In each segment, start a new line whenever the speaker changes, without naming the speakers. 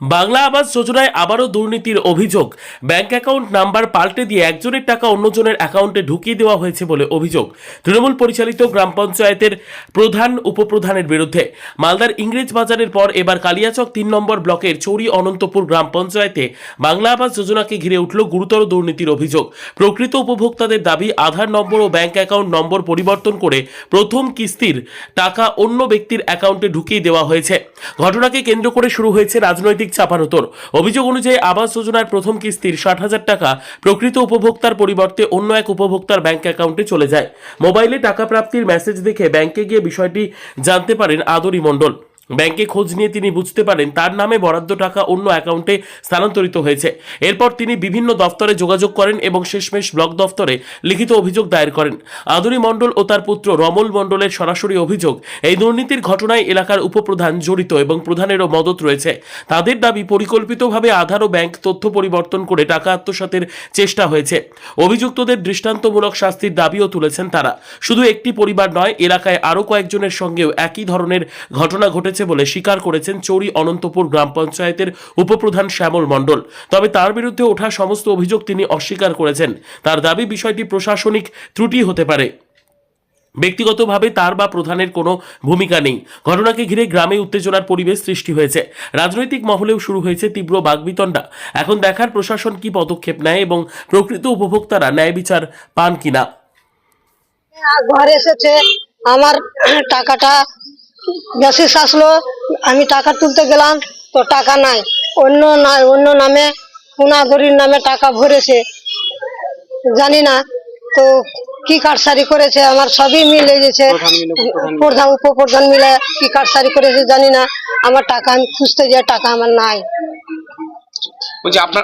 বাংলা আবাস যোজনায় আবারও দুর্নীতির অভিযোগ। ব্যাংক অ্যাকাউন্ট নাম্বার পাল্টে দিয়ে একজনের টাকা অন্যজনের অ্যাকাউন্টে ঢুকিয়ে দেওয়া হয়েছে বলে অভিযোগ তৃণমূল পরিচালিত গ্রাম পঞ্চায়েতের প্রধান উপপ্রধানের বিরুদ্ধে। মালদার ইংরেজ বাজারের পর এবার কালিয়াচক ৩ নম্বর ব্লকের চৌরি অনন্তপুর গ্রাম পঞ্চায়েতে বাংলা আবাস যোজনাকে ঘিরে উঠল গুরুতর দুর্নীতির অভিযোগ। প্রকৃত উপভোক্তাদের দাবি, আধার নম্বর ও ব্যাংক অ্যাকাউন্ট নম্বর পরিবর্তন করে প্রথম কিস্তির টাকা অন্য ব্যক্তির অ্যাকাউন্টে ঢুকিয়ে দেওয়া হয়েছে। ঘটনাকে কেন্দ্র করে শুরু হয়েছে রাজনৈতিক চাপানোতর। অভিযোগ অনুযায়ী আবাস যোজনার প্রথম কিস্তির ৬০,০০০ টাকা প্রকৃত উপভোক্তার পরিবর্তে অন্য এক উপভোক্তার ব্যাংক অ্যাকাউন্টে চলে যায়। মোবাইলে টাকা প্রাপ্তির মেসেজ দেখে ব্যাংকে গিয়ে বিষয়টি জানতে পারেন আদরি মণ্ডল। ব্যাংকে খোঁজ নিয়ে তিনি বুঝতে পারেন তার নামে বরাদ্দ টাকা অন্য অ্যাকাউন্টে স্থানান্তরিত হয়েছে। এরপর তিনি বিভিন্ন দফতরে যোগাযোগ করেন এবং শেষমেশ ব্লক দফতরে লিখিত অভিযোগ দায়ের করেন। আদরি মণ্ডল ও তার পুত্র রমল মণ্ডলের সরাসরি অভিযোগ, এই দুর্নীতির ঘটনায় এলাকার উপপ্রধান জড়িত এবং প্রধানেরও মদত রয়েছে। তাদের দাবি, পরিকল্পিতভাবে আধার ও ব্যাংক তথ্য পরিবর্তন করে টাকা আত্মসাতের চেষ্টা হয়েছে। অভিযুক্তদের দৃষ্টান্তমূলক শাস্তির দাবিও তুলেছেন তারা। শুধু একটি পরিবার নয়, এলাকায় আরও কয়েকজনের সঙ্গেও একই ধরনের ঘটনা ঘটেছে বলে স্বীকার করেছেন চৌরি অনন্তপুর গ্রাম পঞ্চায়েতের উপপ্রধান শ্যামল মণ্ডল। তবে তার বিরুদ্ধে ওঠা সমস্ত অভিযোগ তিনি অস্বীকার করেছেন। তার দাবি, বিষয়টি প্রশাসনিক ত্রুটি হতে পারে, ব্যক্তিগতভাবে তার বা প্রধানের কোনো ভূমিকা নেই। ঘটনাকে ঘিরে গ্রামে উত্তেজনার পরিবেশ সৃষ্টি হয়েছে। রাজনৈতিক মহলেও শুরু হয়েছে তীব্র বাগবিতণ্ডা। এখন দেখার প্রশাসন কি পদক্ষেপ নেয় এবং প্রকৃত উপভোক্তারা ন্যায় বিচার পান কিনা।
ঘরে এসেছে, আমার টাকাটা মেসেজ আসলো, আমি টাকা তুলতে গেলাম তো টাকা নাই, অন্য নামে পুনাদরির নামে টাকা ভরেছে, জানি না তো কি কারসারি করেছে। আমার সবই মিলে গেছে, প্রধান উপপ্রধান মিলে কি কারসারি করেছে জানি না। আমার টাকা আমি খুঁজতে যাই, টাকা আমার নাই।
বলছি আপনার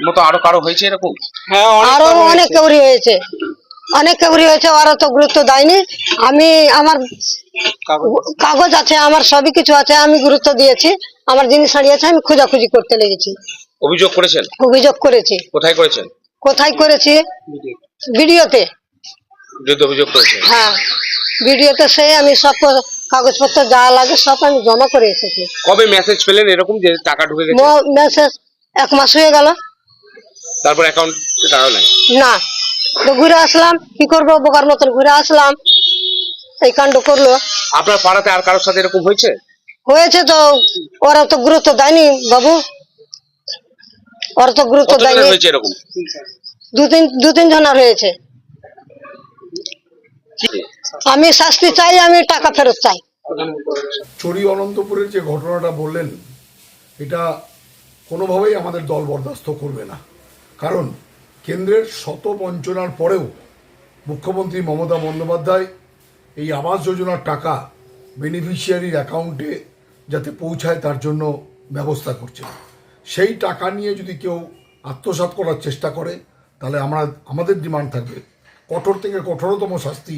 মতো আরো কারো হয়েছে এরকম?
হ্যাঁ, আরো অনেক কেউরি হয়েছে, ওরা তো গুরুত্ব দেয়নি। আমি আমার কাগজ আছে, আমার সবই কিছু আছে, আমি গুরুত্ব দিয়েছি। আমার জিনিস হারিয়েছে, আমি খোঁজাখুঁজি করতে লেগেছি।
অভিযোগ করেছেন?
অভিযোগ করেছি।
কোথায় করেছেন?
কোথায় করেছি? ভিডিওতে।
অভিযোগ করেছেন?
হ্যাঁ, ভিডিওতে সে আমি সব কাগজপত্র যা লাগে সব আমি জমা করে এসেছি।
কবে মেসেজ পেলেন এরকম যে টাকা ঢুকে গেছে?
মেসেজ 1 মাস হয়ে গেল।
তারপর অ্যাকাউন্টে টাকা নাই?
না, তো ঘুরে আসলাম, কি করবো, বোকার মতন ঘুরে আসলাম, এই কাণ্ড করলো।
আপনার পাড়াতে আর কারোর সাথে এরকম হয়েছে?
তো ওরা তো গুরুত্ব দেয়নি বাবু, ওরা তো গুরুত্ব দেয়নি।
হয়েছে এরকম?
দু তিন জনের হয়েছে। আমি শাস্তি চাই, আমি টাকা ফেরত চাই।
চৌরি অনন্তপুরের যে ঘটনাটা বললেন, এটা কোনোভাবেই আমাদের দল বরদাস্ত করবে না। কারণ কেন্দ্রের শত বঞ্চনার পরেও মুখ্যমন্ত্রী মমতা বন্দ্যোপাধ্যায় এই আবাস যোজনার টাকা বেনিফিশিয়ারির অ্যাকাউন্টে যাতে পৌঁছায় তার জন্য ব্যবস্থা করছে। সেই টাকা নিয়ে যদি কেউ আত্মসাৎ করার চেষ্টা করে, তাহলে আমাদের ডিমান্ড থাকবে কঠোর থেকে কঠোরতম শাস্তি।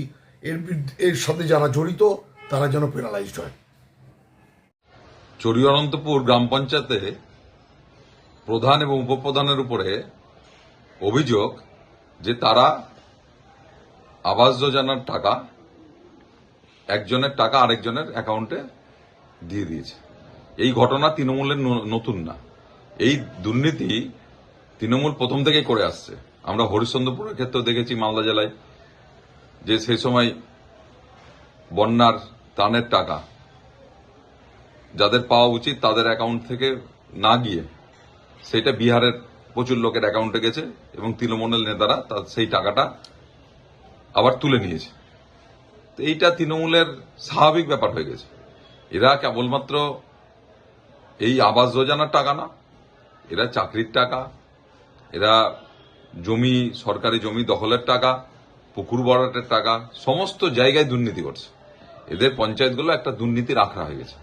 এর সাথে যারা জড়িত তারা যেন পেনালাইজড হয়।
চৌরি অনন্তপুর গ্রাম পঞ্চায়েতে প্রধান এবং উপপ্রধানের উপরে অভিযোগ যে তারা আবাস যোজনার টাকা, একজনের টাকা আরেকজনের অ্যাকাউন্টে দিয়ে দিয়েছে। এই ঘটনা তৃণমূলের নতুন না। এই দুর্নীতি তৃণমূল প্রথম থেকেই করে আসছে। আমরা হরিশ্চন্দ্রপুরের ক্ষেত্রেও দেখেছি, মালদা জেলায়, যে সেই সময় বন্যার ত্রাণের টাকা যাদের পাওয়া উচিত তাদের অ্যাকাউন্ট থেকে না গিয়ে সেটা বিহারের প্রচুর লোকের অ্যাকাউন্টে গেছে এবং তৃণমূলের নেতারা সেই টাকাটা আবার তুলে নিয়েছে। তো এইটা তৃণমূলের স্বাভাবিক ব্যাপার হয়ে গেছে। এরা কেবলমাত্র এই আবাস যোজনার টাকা না, এরা চাকরির টাকা, এরা জমি, সরকারি জমি দখলের টাকা, পুকুর ভরাটের টাকা, সমস্ত জায়গায় দুর্নীতি করছে। এদের পঞ্চায়েতগুলো একটা দুর্নীতির আখড়া হয়ে গেছে।